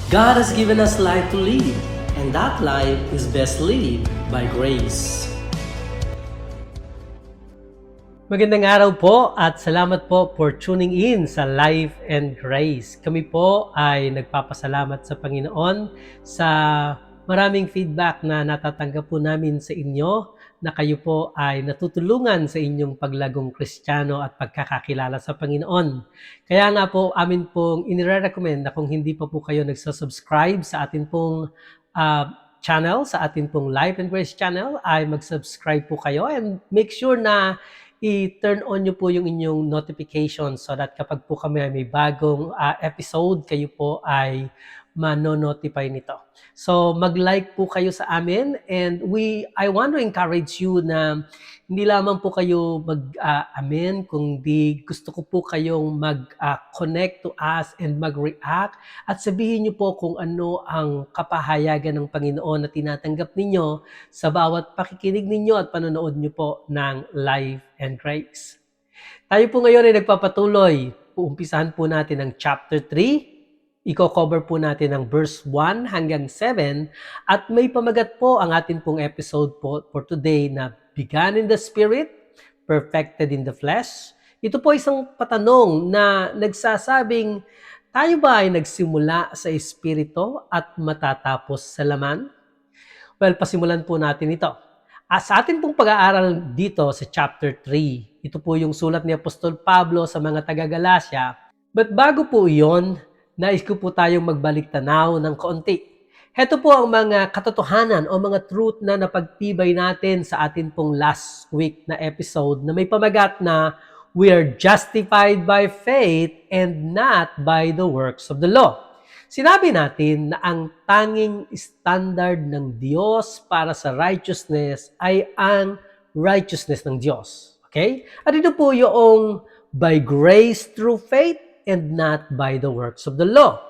God has given us life to live, and that life is best lived by grace. Magandang araw po at salamat po for tuning in sa Life and Grace. Kami po ay nagpapasalamat sa Panginoon sa maraming feedback na natatanggap po namin sa inyo na kayo po ay natutulungan sa inyong paglagong Kristiyano at pagkakakilala sa Panginoon. Kaya nga po amin pong inire-recommend na kung hindi pa po kayo nagsasubscribe sa atin pong channel, sa atin pong Life and Grace channel, ay mag-subscribe po kayo and make sure na i-turn on nyo po yung inyong notifications so that kapag po kami may bagong episode, kayo po ay mano-notify nito. So mag-like po kayo sa amin and I want to encourage you na hindi lamang po kayo mag-amen, kundi gusto ko po kayong mag-connect to us and mag-react at sabihin niyo po kung ano ang kapahayagan ng Panginoon na tinatanggap ninyo sa bawat pakikinig ninyo at panonood niyo po ng Life and Grace. Tayo po ngayon ay nagpapatuloy. Uumpisahan po natin ang chapter 3. Iko-cover po natin ang verse 1 hanggang 7 at may pamagat po ang atin pong episode po for today na began in the spirit, perfected in the flesh. Ito po isang patanong na nagsasabing, tayo ba ay nagsimula sa espiritu at matatapos sa laman? Well, pasimulan po natin ito. Sa atin pong pag-aaral dito sa chapter 3, ito po yung sulat ni Apostol Pablo sa mga taga-Galacia. But bago po iyon, nais ko po tayong magbalik-tanaw ng kaunti. Heto po ang mga katotohanan o mga truth na napagtibay natin sa atin pong last week na episode na may pamagat na we are justified by faith and not by the works of the law. Sinabi natin na ang tanging standard ng Diyos para sa righteousness ay ang righteousness ng Diyos. Okay? At ito po yung by grace through faith and not by the works of the law.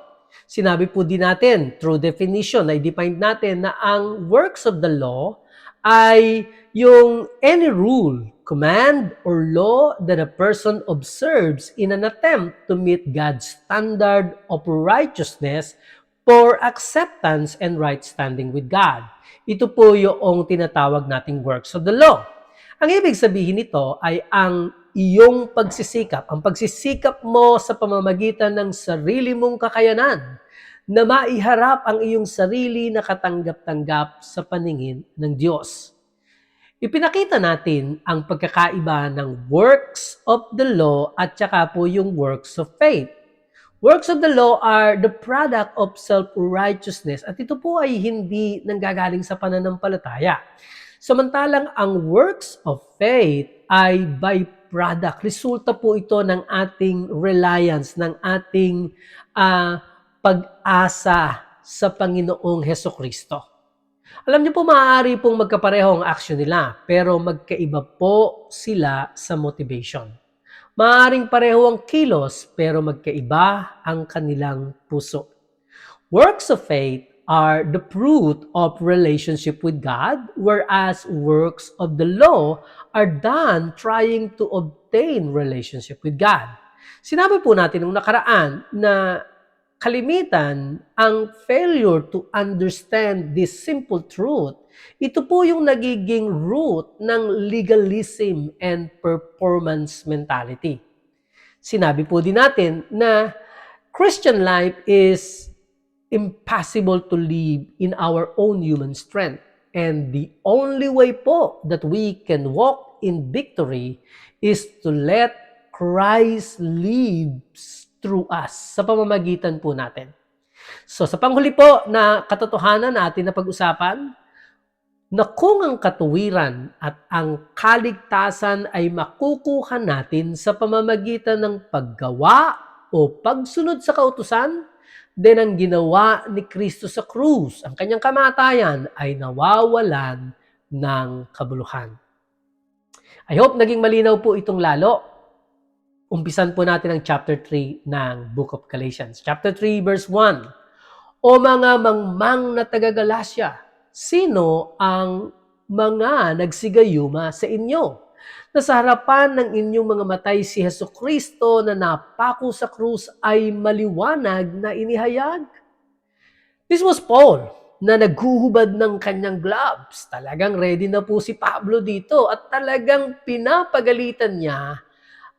Sinabi po din natin, through definition, ay defined natin na ang works of the law ay yung any rule, command, or law that a person observes in an attempt to meet God's standard of righteousness for acceptance and right standing with God. Ito po yung tinatawag nating works of the law. Ang ibig sabihin nito ay ang iyong pagsisikap, ang pagsisikap mo sa pamamagitan ng sarili mong kakayanan na maiharap ang iyong sarili na katanggap-tanggap sa paningin ng Diyos. Ipinakita natin ang pagkakaiba ng works of the law at saka po yung works of faith. Works of the law are the product of self-righteousness at ito po ay hindi nanggagaling sa pananampalataya. Samantalang ang works of faith ay byproduct. Resulta po ito ng ating reliance, ng ating pag-asa sa Panginoong Hesukristo. Alam niyo po, maaari pong magkapareho ang aksyon nila, pero magkaiba po sila sa motivation. Maaaring pareho ang kilos, pero magkaiba ang kanilang puso. Works of faith are the fruit of relationship with God, whereas works of the law are done trying to obtain relationship with God. Sinabi po natin nung nakaraan na kalimitan ang failure to understand this simple truth, ito po yung nagiging root ng legalism and performance mentality. Sinabi po din natin na Christian life is impossible to live in our own human strength. And the only way po that we can walk in victory is to let Christ lives through us sa pamamagitan po natin. So sa panghuli po na katotohanan natin na pag-usapan, na kung ang katuwiran at ang kaligtasan ay makukuha natin sa pamamagitan ng paggawa o pagsunod sa kautusan, then ang ginawa ni Kristo sa krus, ang kanyang kamatayan, ay nawawalan ng kabuluhan. I hope naging malinaw po itong lalo. Umpisan po natin ang chapter 3 ng Book of Galatians. Chapter 3, verse 1. O mga mangmang na taga-Galacia, sino ang mga nagsigayuma sa inyo? Na sa harapan ng inyong mga matay si Hesukristo na napako sa krus ay maliwanag na inihayag. This was Paul na naghuhubad ng kanyang gloves. Talagang ready na po si Pablo dito at talagang pinapagalitan niya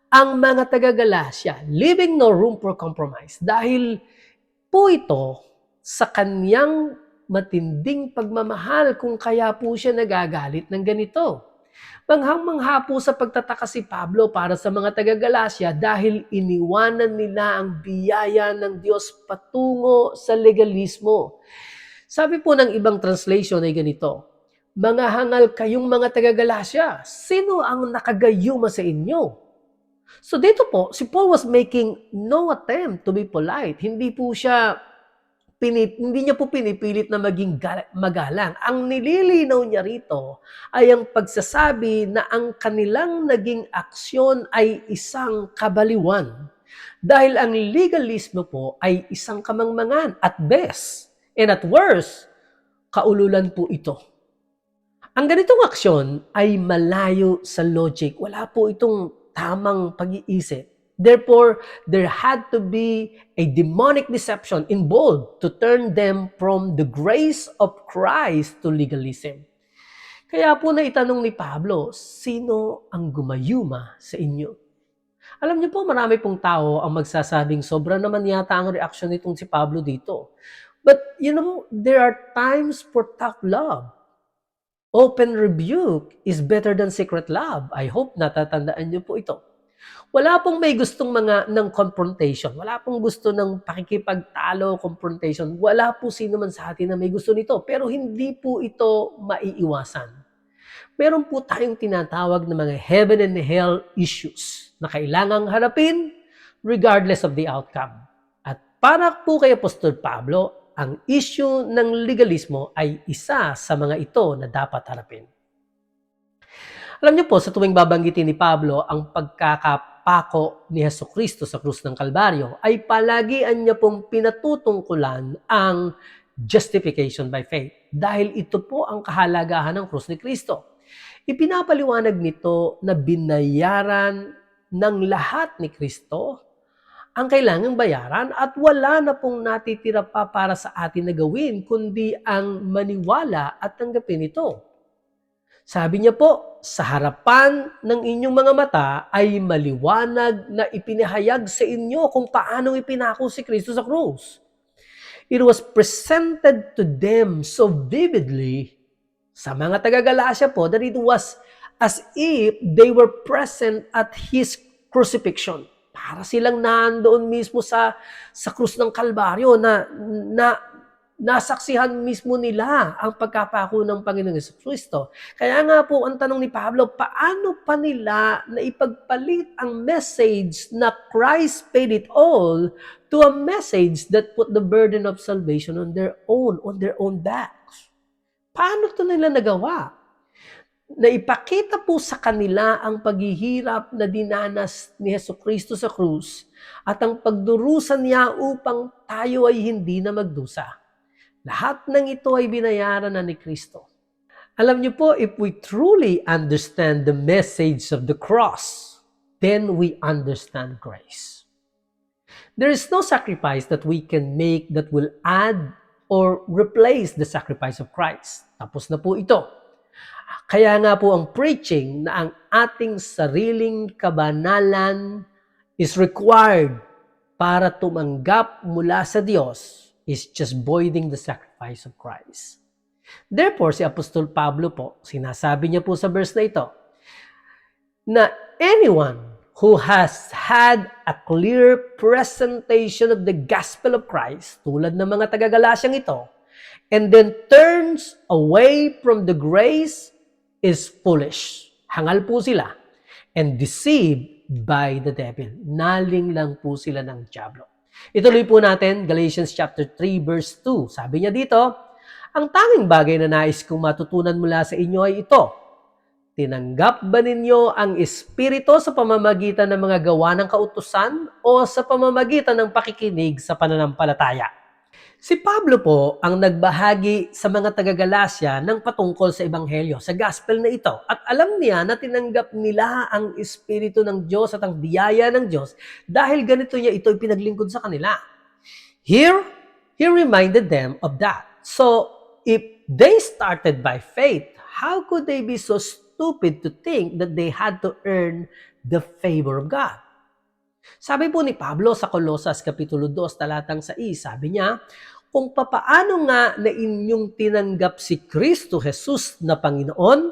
ang mga taga-Galacia, leaving no room for compromise. Dahil po ito sa kanyang matinding pagmamahal kung kaya po siya nagagalit ng ganito. Manghang-mangha po sa pagtataka si Pablo para sa mga taga-Galacia dahil iniwanan nila ang biyaya ng Diyos patungo sa legalismo. Sabi po ng ibang translation ay ganito, "Mga hangal kayong mga taga-Galacia, sino ang nakagayuma sa inyo?" So dito po, si Paul was making no attempt to be polite. Hindi niya po pinipilit na maging magalang. Ang nililinaw niya rito ay ang pagsasabi na ang kanilang naging aksyon ay isang kabaliwan. Dahil ang legalismo po ay isang kamangmangan at best. And at worst, kaululan po ito. Ang ganitong aksyon ay malayo sa logic. Wala po itong tamang pag-iisip. Therefore, there had to be a demonic deception involved to turn them from the grace of Christ to legalism. Kaya po naitanong ni Pablo, sino ang gumayuma sa inyo? Alam niyo po, marami pong tao ang magsasabing sobra naman yata ang reaksyon nitong si Pablo dito. But there are times for tough love. Open rebuke is better than secret love. I hope natatandaan niyo po ito. Wala pong may gustong ng confrontation. Wala pong gusto ng pakikipagtalo, confrontation. Wala po sino man sa atin na may gusto nito. Pero hindi po ito maiiwasan. Meron po tayong tinatawag na mga heaven and hell issues na kailangang harapin regardless of the outcome. At para po kay Apostol Pablo, ang issue ng legalismo ay isa sa mga ito na dapat harapin. Alam niyo po, sa tuwing babanggitin ni Pablo ang pagkakapako ni Jesucristo sa krus ng Kalbaryo, ay palagian niya pong pinatutungkulan ang justification by faith. Dahil ito po ang kahalagahan ng krus ni Kristo. Ipinapaliwanag nito na binayaran ng lahat ni Kristo ang kailangang bayaran at wala na pong natitira pa para sa atin na gawin kundi ang maniwala at tanggapin ito. Sabi niya po, sa harapan ng inyong mga mata ay maliwanag na ipinahayag sa inyo kung paano ipinako si Kristo sa krus. It was presented to them so vividly sa mga taga-Galacia po that it was as if they were present at His crucifixion. Para silang nandoon mismo sa krus ng Kalbaryo na nasaksihan mismo nila ang pagkapako ng Panginoong Jesucristo. Kaya nga po ang tanong ni Pablo, paano pa nila na ipagpalit ang message na Christ paid it all to a message that put the burden of salvation on their own backs? Paano ito nila nagawa? Na ipakita po sa kanila ang paghihirap na dinanas ni Jesucristo sa krus at ang pagdurusa niya upang tayo ay hindi na magdusa. Lahat ng ito ay binayaran na ni Kristo. Alam niyo po, if we truly understand the message of the cross, then we understand grace. There is no sacrifice that we can make that will add or replace the sacrifice of Christ. Tapos na po ito. Kaya nga po ang preaching na ang ating sariling kabanalan is required para tumanggap mula sa Diyos is just voiding the sacrifice of Christ. Therefore, si Apostol Pablo po, sinasabi niya po sa verse na ito, na anyone who has had a clear presentation of the gospel of Christ, tulad ng mga taga-Galasyang ito, and then turns away from the grace is foolish. Hangal po sila and deceived by the devil. Naling lang po sila ng dyablo. Ituloy po natin, Galatians chapter 3 verse 2. Sabi niya dito, ang tanging bagay na nais kong matutunan mula sa inyo ay ito. Tinanggap ba ninyo ang Espiritu sa pamamagitan ng mga gawa ng kautusan o sa pamamagitan ng pakikinig sa pananampalataya? Si Pablo po ang nagbahagi sa mga taga-Galacia ng patungkol sa Ebanghelyo, sa gospel na ito. At alam niya na tinanggap nila ang Espiritu ng Diyos at ang biyaya ng Diyos dahil ganito niya ito ipinaglingkod sa kanila. Here, He reminded them of that. So, if they started by faith, how could they be so stupid to think that they had to earn the favor of God? Sabi po ni Pablo sa Colosas Kapitulo 2, talatang 6, sabi niya, kung papaano nga na inyong tinanggap si Kristo Jesus na Panginoon,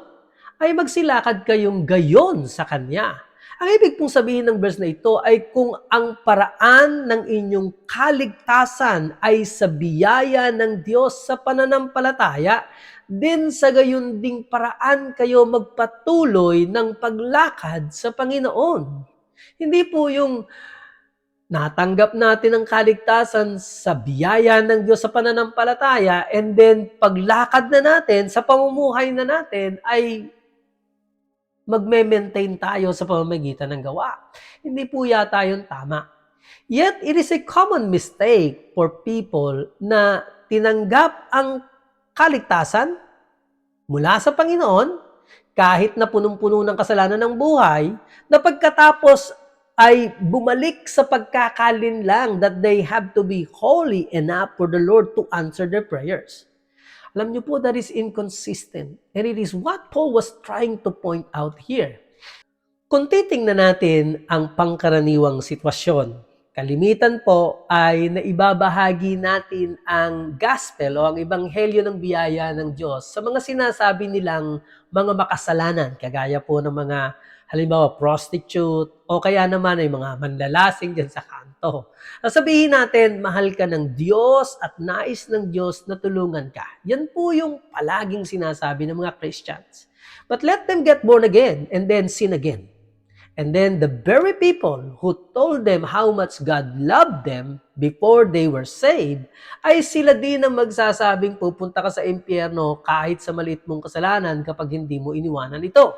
ay magsilakad kayong gayon sa Kanya. Ang ibig pong sabihin ng verse na ito ay kung ang paraan ng inyong kaligtasan ay sa biyaya ng Diyos sa pananampalataya, din sa gayon ding paraan kayo magpatuloy ng paglakad sa Panginoon. Hindi po yung natanggap natin ang kaligtasan sa biyaya ng Diyos sa pananampalataya and then paglakad na natin, sa pamumuhay na natin ay magme-maintain tayo sa pamamagitan ng gawa. Hindi po yata yun tama. Yet, it is a common mistake for people na tinanggap ang kaligtasan mula sa Panginoon, kahit na punong-puno ng kasalanan ng buhay, na pagkatapos ay bumalik sa pagkakalinlang that they have to be holy enough for the Lord to answer their prayers. Alam niyo po, that is inconsistent. And it is what Paul was trying to point out here. Kung titingnan natin ang pangkaraniwang sitwasyon, kalimitan po ay naibabahagi natin ang gospel o ang ebanghelyo ng biyaya ng Diyos sa mga sinasabi nilang mga makasalanan, kagaya po ng mga halimbawa prostitute o kaya naman ay mga manlalasing dyan sa kanto. Sabihin natin, mahal ka ng Diyos at nais ng Diyos na tulungan ka. Yan po yung palaging sinasabi ng mga Christians. But let them get born again and then sin again. And then the very people who told them how much God loved them before they were saved, ay sila din ang magsasabing pupunta ka sa impyerno kahit sa maliit mong kasalanan kapag hindi mo iniwanan ito.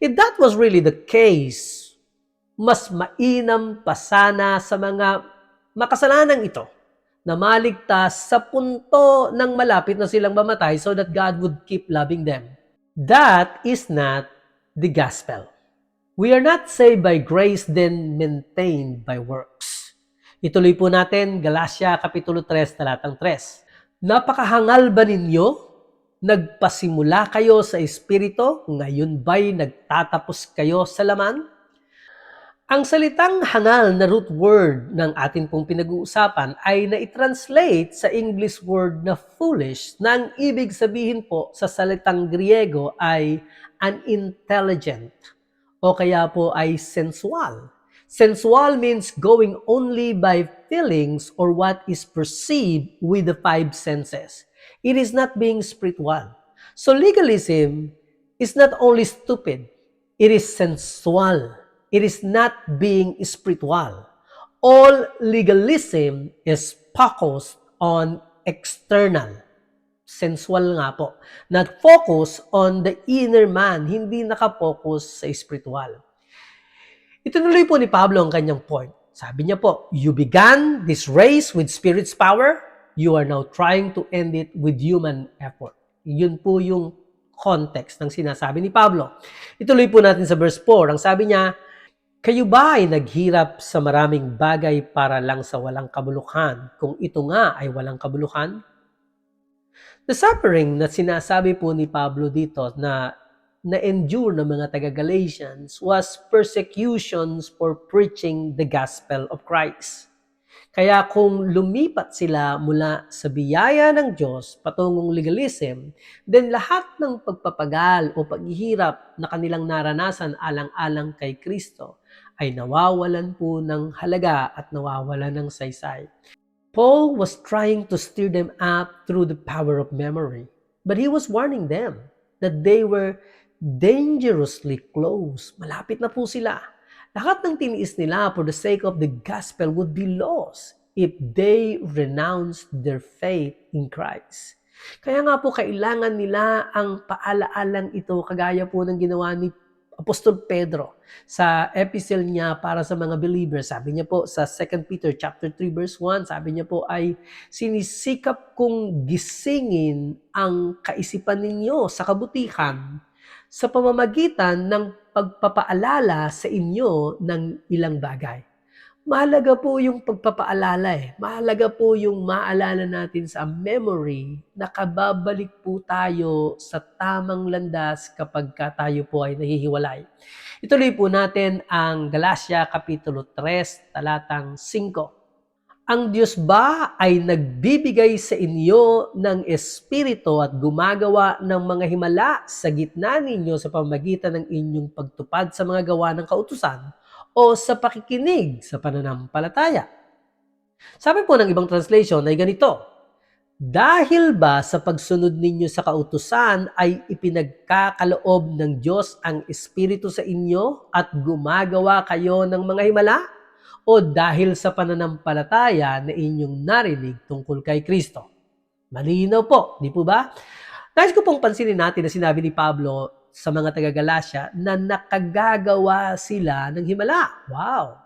If that was really the case, mas mainam pa sana sa mga makasalanang ito na maligtas sa punto ng malapit na silang mamatay so that God would keep loving them. That is not the gospel. We are not saved by grace then maintained by works. Ituloy po natin, Galatia Kapitulo 3, talatang 3. Napakahangal ba ninyo? Nagpasimula kayo sa Espiritu, ngayon ba'y nagtatapos kayo sa laman? Ang salitang hangal na root word ng atin pong pinag-uusapan ay na-translate sa English word na foolish, na ang ibig sabihin po sa salitang Griego ay unintelligent o kaya po ay sensual. Sensual means going only by feelings or what is perceived with the five senses. It is not being spiritual. So legalism is not only stupid, it is sensual. It is not being spiritual. All legalism is focused on external. Sensual nga po. Not focus on the inner man, hindi nakapokus sa spiritual. Itinuloy po ni Pablo ang kanyang point. Sabi niya po, you began this race with Spirit's power, you are now trying to end it with human effort. Yun po yung context ng sinasabi ni Pablo. Ituloy po natin sa verse 4. Ang sabi niya, kayo ba ay naghirap sa maraming bagay para lang sa walang kabuluhan, kung ito nga ay walang kabuluhan? The suffering na sinasabi po ni Pablo dito na na-endure ng mga taga-Galatians was persecutions for preaching the gospel of Christ. Kaya kung lumipat sila mula sa biyaya ng Diyos patungong legalism, then lahat ng pagpapagal o paghihirap na kanilang naranasan alang-alang kay Kristo ay nawawalan po ng halaga at nawawalan ng saysay. Paul was trying to steer them up through the power of memory, but he was warning them that they were dangerously close. Malapit na po sila. Lahat ng tiniis nila for the sake of the gospel would be lost if they renounced their faith in Christ. Kaya nga po kailangan nila ang paalaalang ito kagaya po ng ginawa ni Apostol Pedro sa epistle niya para sa mga believers. Sabi niya po sa 2 Peter chapter 3 verse 1, sabi niya po ay sinisikap kong gisingin ang kaisipan ninyo sa kabutihan sa pamamagitan ng pagpapaalala sa inyo ng ilang bagay. Mahalaga po yung pagpapaalala Mahalaga po yung maalala natin sa memory na kababalik po tayo sa tamang landas kapagka tayo po ay nahihiwalay. Ituloy po natin ang Galatia Kapitulo 3, talatang 5. Ang Diyos ba ay nagbibigay sa inyo ng espiritu at gumagawa ng mga himala sa gitna ninyo sa pamamagitan ng inyong pagtupad sa mga gawa ng kautusan o sa pakikinig sa pananampalataya? Sabi po ng ibang translation ay ganito: dahil ba sa pagsunod ninyo sa kautusan ay ipinagkakaloob ng Diyos ang espiritu sa inyo at gumagawa kayo ng mga himala? O dahil sa pananampalataya na inyong narinig tungkol kay Kristo? Malinaw po, di po ba? Nais ko pong pansinin natin na sinabi ni Pablo sa mga taga-Galacia na nakagagawa sila ng himala. Wow!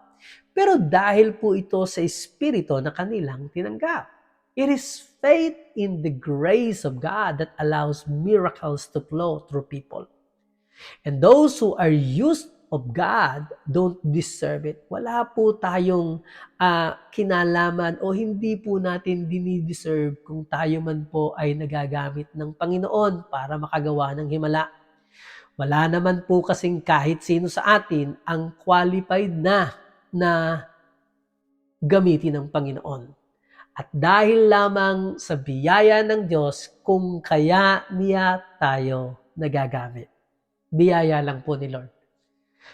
Pero dahil po ito sa Espiritu na kanilang tinanggap. It is faith in the grace of God that allows miracles to flow through people. And those who are used of God don't deserve it. Wala po tayong kinalaman o hindi po natin dinideserve kung tayo man po ay nagagamit ng Panginoon para makagawa ng himala. Wala naman po kasing kahit sino sa atin ang qualified na gamitin ng Panginoon. At dahil lamang sa biyaya ng Diyos kung kaya niya tayo nagagamit. Biyaya lang po ni Lord.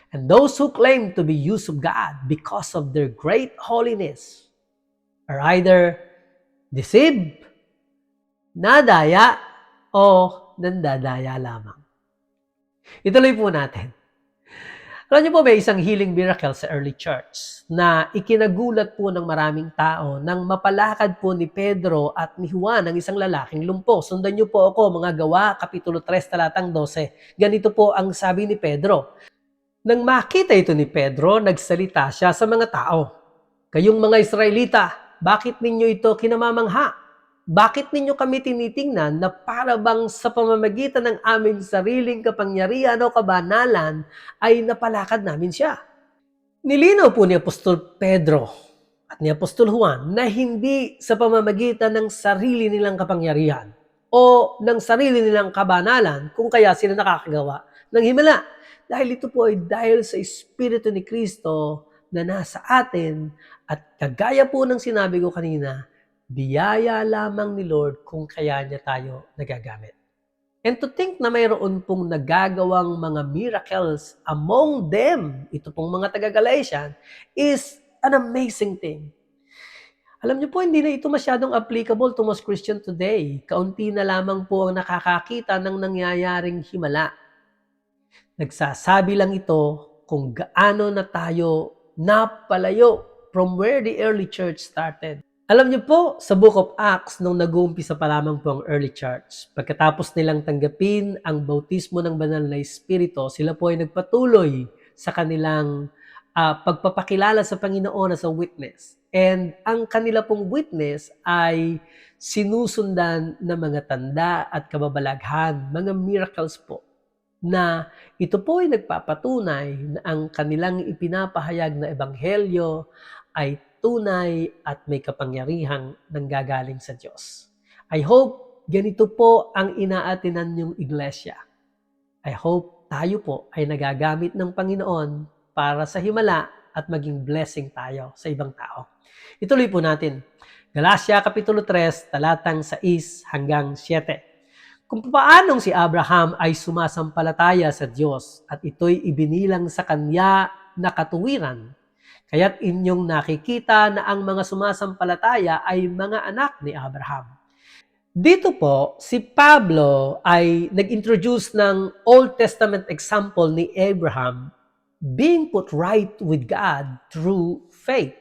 And those who claim to be used of God because of their great holiness are either deceived, nadaya, o nandadaya lamang. Ituloy po natin. Alam niyo po, may isang healing miracle sa early church na ikinagulat po ng maraming tao nang mapalakad po ni Pedro at ni Juan ang isang lalaking lumpo. Sundan niyo po ako, mga Gawa, Kapitulo 3, talatang 12. Ganito po ang sabi ni Pedro. Nang makita ito ni Pedro, nagsalita siya sa mga tao. Kayong mga Israelita, bakit ninyo ito kinamamangha? Bakit ninyo kami tinitingnan na para bang sa pamamagitan ng aming sariling kapangyarihan o kabanalan ay napalakad namin siya? Nilinaw po ni Apostol Pedro at ni Apostol Juan na hindi sa pamamagitan ng sarili nilang kapangyarihan o ng sarili nilang kabanalan kung kaya sila nakakagawa ng himala. Dahil ito po ay dahil sa Espiritu ni Kristo na nasa atin at kagaya po ng sinabi ko kanina, biyaya lamang ni Lord kung kaya niya tayo nagagamit. And to think na mayroon pong nagagawang mga miracles among them, ito pong mga taga-Galatian, is an amazing thing. Alam niyo po, hindi na ito masyadong applicable to most Christian today. Kaunti na lamang po ang nakakakita ng nangyayaring himala. Nagsasabi lang ito kung gaano na tayo napalayo from where the early church started. Alam niyo po, sa Book of Acts, nung nag-uumpisa pa lamang po ang early church, pagkatapos nilang tanggapin ang bautismo ng banal na Espiritu, sila po ay nagpatuloy sa kanilang pagpapakilala sa Panginoon as a witness. And ang kanila pong witness ay sinusundan ng mga tanda at kababalaghan, mga miracles po, na ito po ay nagpapatunay na ang kanilang ipinapahayag na ebanghelyo ay tunay at may kapangyarihang nanggagaling sa Diyos. I hope ganito po ang inaatinan niyong iglesia. I hope tayo po ay nagagamit ng Panginoon para sa himala at maging blessing tayo sa ibang tao. Ituloy po natin. Galatia Kapitulo 3, talatang 6 hanggang 7. Kung paanong si Abraham ay sumasampalataya sa Diyos at ito'y ibinilang sa kanya na katuwiran, kaya't inyong nakikita na ang mga sumasampalataya ay mga anak ni Abraham. Dito po, si Pablo ay nag-introduce ng Old Testament example ni Abraham being put right with God through faith.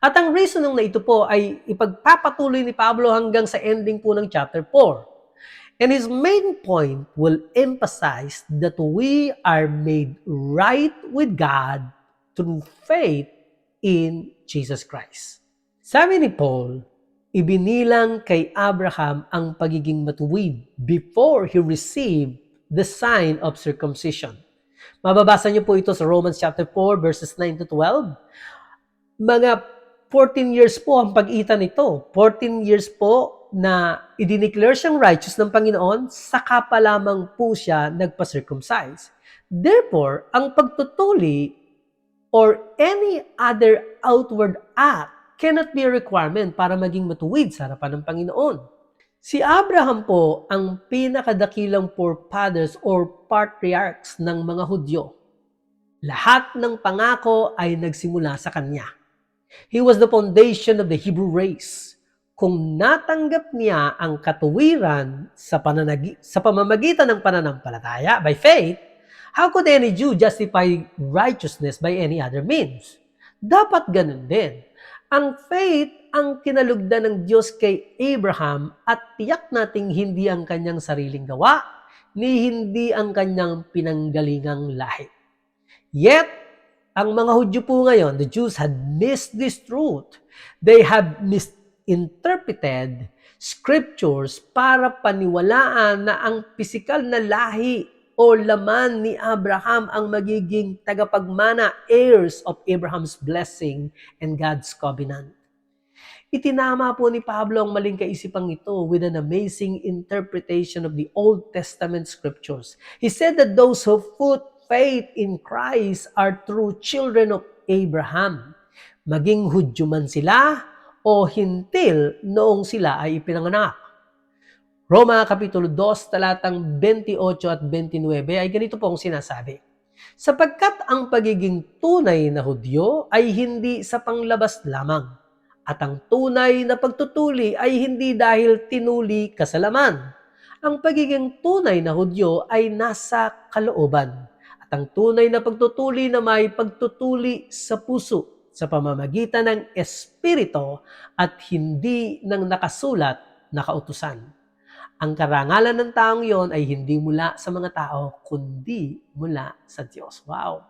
At ang reason na ito po ay ipagpapatuloy ni Pablo hanggang sa ending po ng chapter 4. And his main point will emphasize that we are made right with God through faith in Jesus Christ. Sabi ni Paul, ibinilang kay Abraham ang pagiging matuwid before he received the sign of circumcision. Mababasa niyo po ito sa Romans chapter 4 verses 9 to 12. Mga 14 years po ang pagitan nito. 14 years po na idineclare siyang righteous ng Panginoon, saka pa lamang po siya nagpa-circumcise. Therefore, ang pagtutuli or any other outward act cannot be a requirement para maging matuwid sa harapan ng Panginoon. Si Abraham po ang pinakadakilang forefathers or patriarchs ng mga Hudyo. Lahat ng pangako ay nagsimula sa kanya. He was the foundation of the Hebrew race. Kung natanggap niya ang katuwiran sa pamamagitan ng pananampalataya by faith, how could any Jew justify righteousness by any other means? Dapat ganun din. Ang faith ang kinalugdan ng Diyos kay Abraham at tiyak nating hindi ang kanyang sariling gawa, ni hindi ang kanyang pinanggalingang lahi. Yet, ang mga Hudyo po ngayon, the Jews had missed this truth. They have misinterpreted scriptures para paniwalaan na ang pisikal na lahi o laman ni Abraham ang magiging tagapagmana, heirs of Abraham's blessing and God's covenant. Itinama po ni Pablo ang maling kaisipang ito with an amazing interpretation of the Old Testament scriptures. He said that those who put faith in Christ are true children of Abraham. Maging Hudyo man sila o hintil noong sila ay ipinanganak. Roma Kapitulo 2, talatang 28 at 29 ay ganito po ang sinasabi. Sapagkat ang pagiging tunay na Hudyo ay hindi sa panglabas lamang, at ang tunay na pagtutuli ay hindi dahil tinuli kasalaman. Ang pagiging tunay na Hudyo ay nasa kalooban, at ang tunay na pagtutuli na may pagtutuli sa puso sa pamamagitan ng Espiritu at hindi ng nakasulat na kautusan. Ang karangalan ng taong yon ay hindi mula sa mga tao, kundi mula sa Diyos. Wow!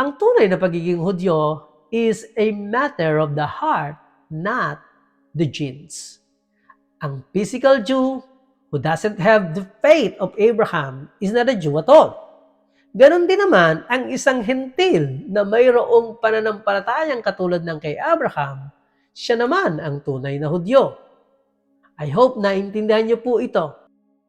Ang tunay na pagiging Hudyo is a matter of the heart, not the genes. Ang physical Jew who doesn't have the faith of Abraham is not a Jew at all. Ganon din naman ang isang hentil na mayroong pananampalatayang katulad ng kay Abraham, siya naman ang tunay na Hudyo. I hope naintindihan niyo po ito.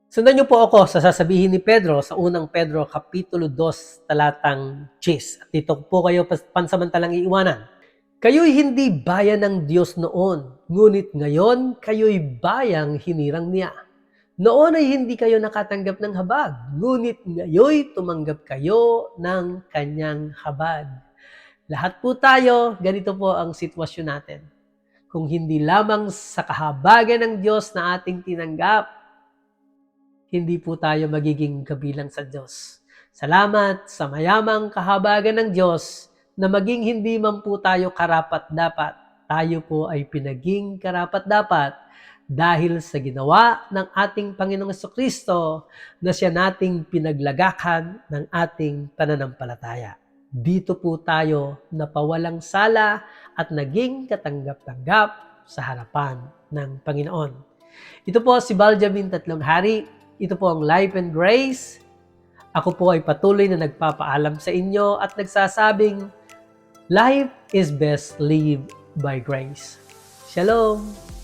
Sundan niyo po ako sa sasabihin ni Pedro sa unang Pedro Kapitulo 2, talatang 10. At dito po kayo pansamantalang iiwanan. Kayo'y hindi bayan ng Diyos noon, ngunit ngayon kayo'y bayang hinirang niya. Noon ay hindi kayo nakatanggap ng habag, ngunit ngayoy tumanggap kayo ng kanyang habag. Lahat po tayo, ganito po ang sitwasyon natin. Kung hindi lamang sa kahabagan ng Diyos na ating tinanggap, hindi po tayo magiging kabilang sa Diyos. Salamat sa mayamang kahabagan ng Diyos na maging hindi man po tayo karapat-dapat, tayo po ay pinaging karapat-dapat dahil sa ginawa ng ating Panginoong Jesucristo na siya nating pinaglagakan ng ating pananampalataya. Dito po tayo napawalang sala at naging katanggap-tanggap sa harapan ng Panginoon. Ito po si Baljamin Tatlong Hari. Ito po ang Life and Grace. Ako po ay patuloy na nagpapaalam sa inyo at nagsasabing, life is best lived by grace. Shalom!